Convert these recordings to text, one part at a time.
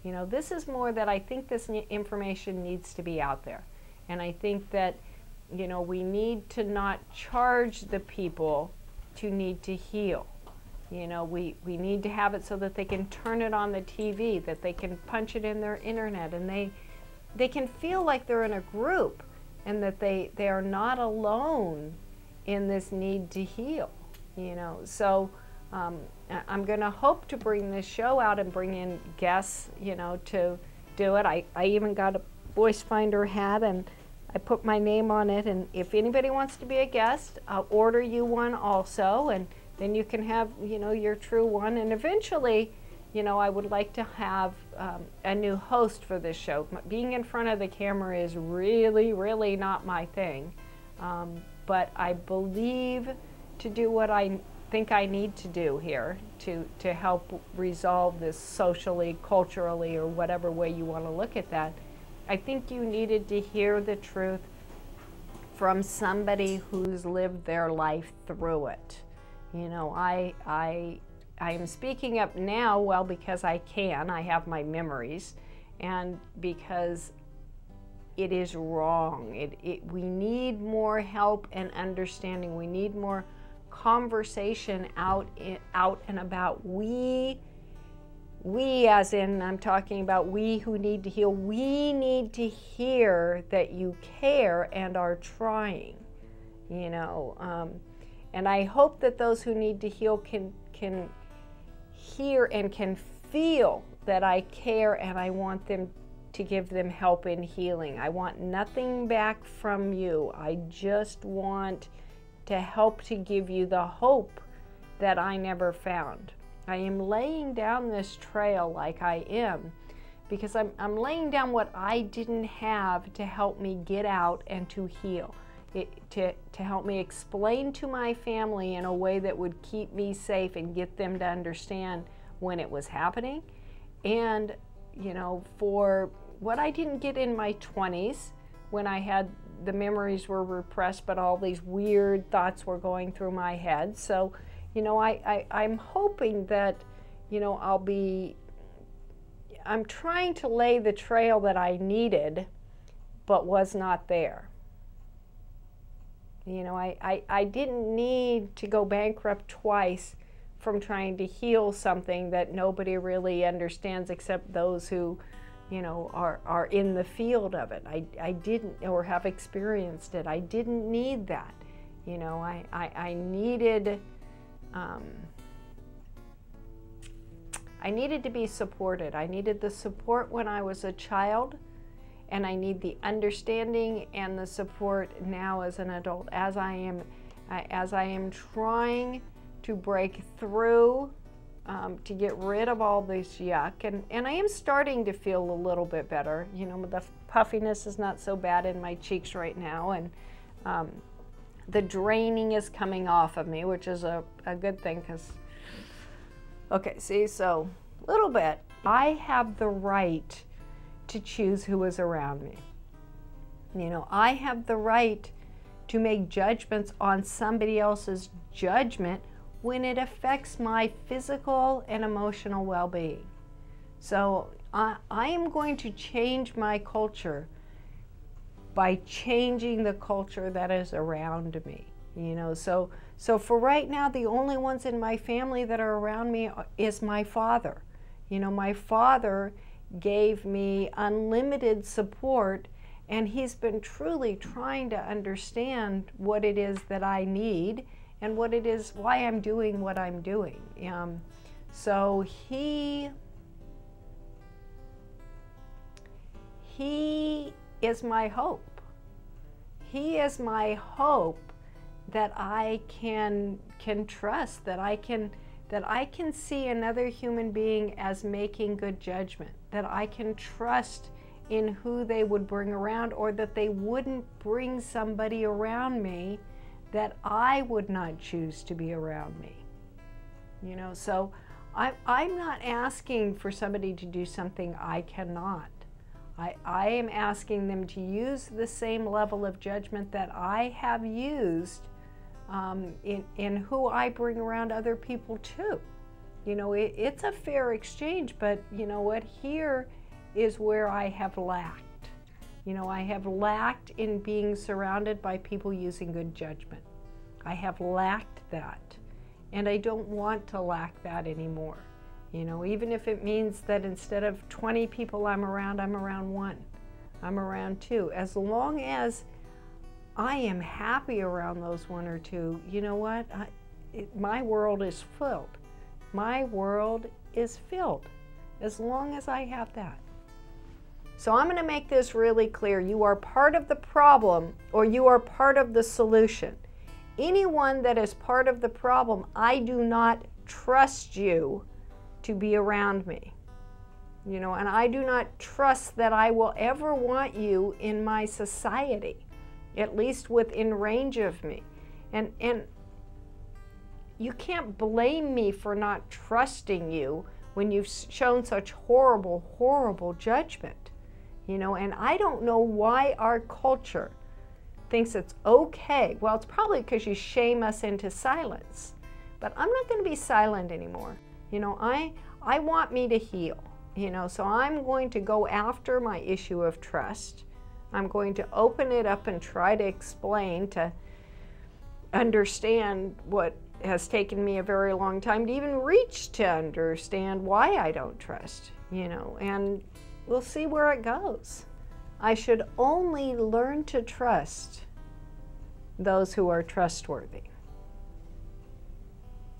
You know, this is more that I think this information needs to be out there. And I think that, you know, we need to not charge the people to need to heal. You know, we need to have it so that they can turn it on the TV, that they can punch it in their internet, and they can feel like they're in a group, and that they are not alone in this need to heal. You know, so I'm going to hope to bring this show out and bring in guests, you know, to do it. I even got a voice finder hat, and I put my name on it, and if anybody wants to be a guest, I'll order you one also, and then you can have, you know, your true one. And eventually, you know, I would like to have a new host for this show. Being in front of the camera is really, really not my thing. But I believe to do what I think I need to do here to help resolve this socially, culturally, or whatever way you want to look at that. I think you needed to hear the truth from somebody who's lived their life through it. You know, I am speaking up now, well, because I can. I have my memories, and because it is wrong. We need more help and understanding. We need more conversation out and about. We as in, I'm talking about we who need to heal, we need to hear that you care and are trying, you know. And I hope that those who need to heal can hear and can feel that I care, and I want them to give them help in healing. I want nothing back from you. I just want to help to give you the hope that I never found. I am laying down this trail like I am because I'm laying down what I didn't have to help me get out and to heal. To help me explain to my family in a way that would keep me safe and get them to understand when it was happening. And, you know, for what I didn't get in my 20s, when I had the memories were repressed, but all these weird thoughts were going through my head. So, you know, I'm hoping that, you know, I'm trying to lay the trail that I needed, but was not there. You know, I didn't need to go bankrupt twice from trying to heal something that nobody really understands except those who, you know, are in the field of it. I didn't, or have experienced it. I didn't need that. You know, I needed to be supported. I needed the support when I was a child, and I need the understanding and the support now as an adult, as I am trying to break through, to get rid of all this yuck, and I am starting to feel a little bit better. You know, the puffiness is not so bad in my cheeks right now, and the draining is coming off of me, which is a good thing, because, okay, see, so a little bit. I have the right to choose who is around me. You know, I have the right to make judgments on somebody else's judgment when it affects my physical and emotional well-being. So I am going to change my culture by changing the culture that is around me. You know, so for right now, the only ones in my family that are around me is my father. You know, my father gave me unlimited support, and he's been truly trying to understand what it is that I need and what it is, why I'm doing what I'm doing. So he is my hope. He is my hope that I can trust, that I can see another human being as making good judgment, that I can trust in who they would bring around, or that they wouldn't bring somebody around me that I would not choose to be around me. You know, so I'm not asking for somebody to do something I cannot. I am asking them to use the same level of judgment that I have used in who I bring around other people too. You know, it's a fair exchange, but you know what? Here is where I have lacked. You know, I have lacked in being surrounded by people using good judgment. I have lacked that, and I don't want to lack that anymore. You know, even if it means that instead of 20 people I'm around 1. I'm around 2. As long as I am happy around those 1 or 2, you know what? My world is filled. My world is filled as long as I have that. So I'm going to make this really clear. You are part of the problem, or you are part of the solution. Anyone that is part of the problem, I do not trust you to be around me. You know, and I do not trust that I will ever want you in my society, at least within range of me. And you can't blame me for not trusting you when you've shown such horrible, horrible judgment. You know, and I don't know why our culture thinks it's okay. Well, it's probably because you shame us into silence. But I'm not going to be silent anymore. You know, I want me to heal. You know, so I'm going to go after my issue of trust. I'm going to open it up and try to explain, to understand what has taken me a very long time to even reach to understand why I don't trust, you know, and we'll see where it goes. I should only learn to trust those who are trustworthy.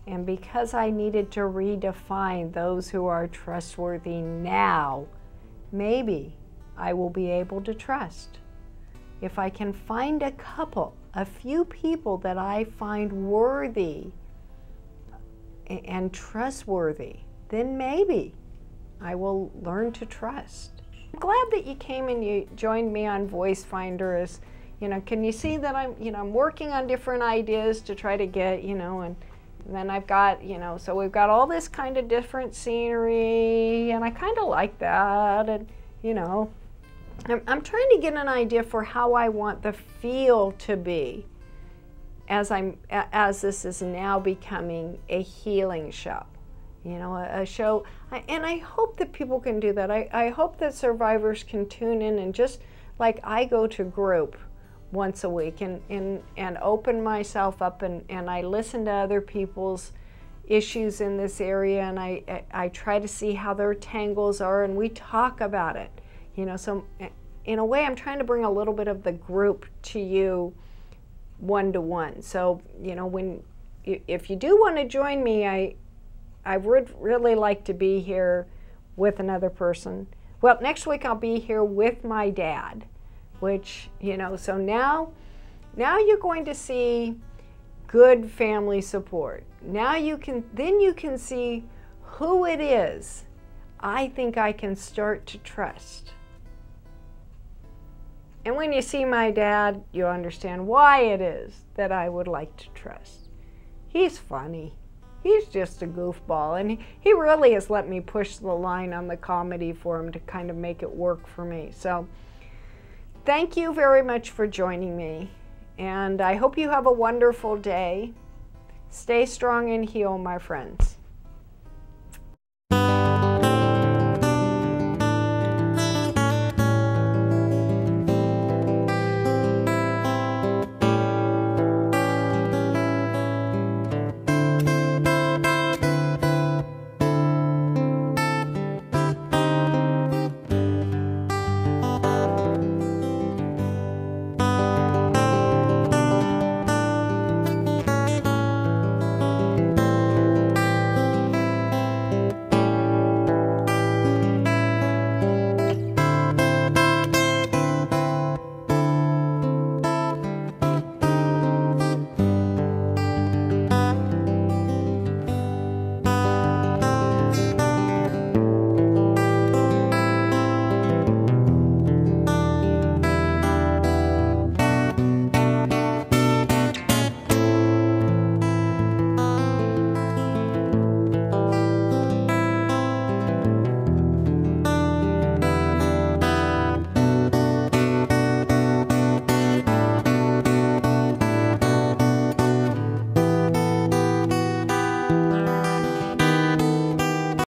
And because I needed to redefine those who are trustworthy now, maybe I will be able to trust. If I can find a few people that I find worthy and trustworthy, then maybe I will learn to trust. I'm glad that you came and you joined me on Voice Finder. As you know, can you see that I'm working on different ideas to try to get, you know, and then I've got, you know, so we've got all this kind of different scenery, and I kind of like that, and you know, I'm trying to get an idea for how I want the feel to be as this is now becoming a healing show. You know, a show, and I hope that people can do that. I hope that survivors can tune in and just like I go to group once a week and open myself up and I listen to other people's issues in this area, and I try to see how their tangles are, and we talk about it. You know, so in a way I'm trying to bring a little bit of the group to you one-to-one. So, you know, if you do want to join me, I would really like to be here with another person. Well, next week I'll be here with my dad, which, you know, so now you're going to see good family support. Now you can see who it is I think I can start to trust. And when you see my dad, you'll understand why it is that I would like to trust. He's funny. He's just a goofball, and he really has let me push the line on the comedy for him to kind of make it work for me. So thank you very much for joining me, and I hope you have a wonderful day. Stay strong and heal, my friends.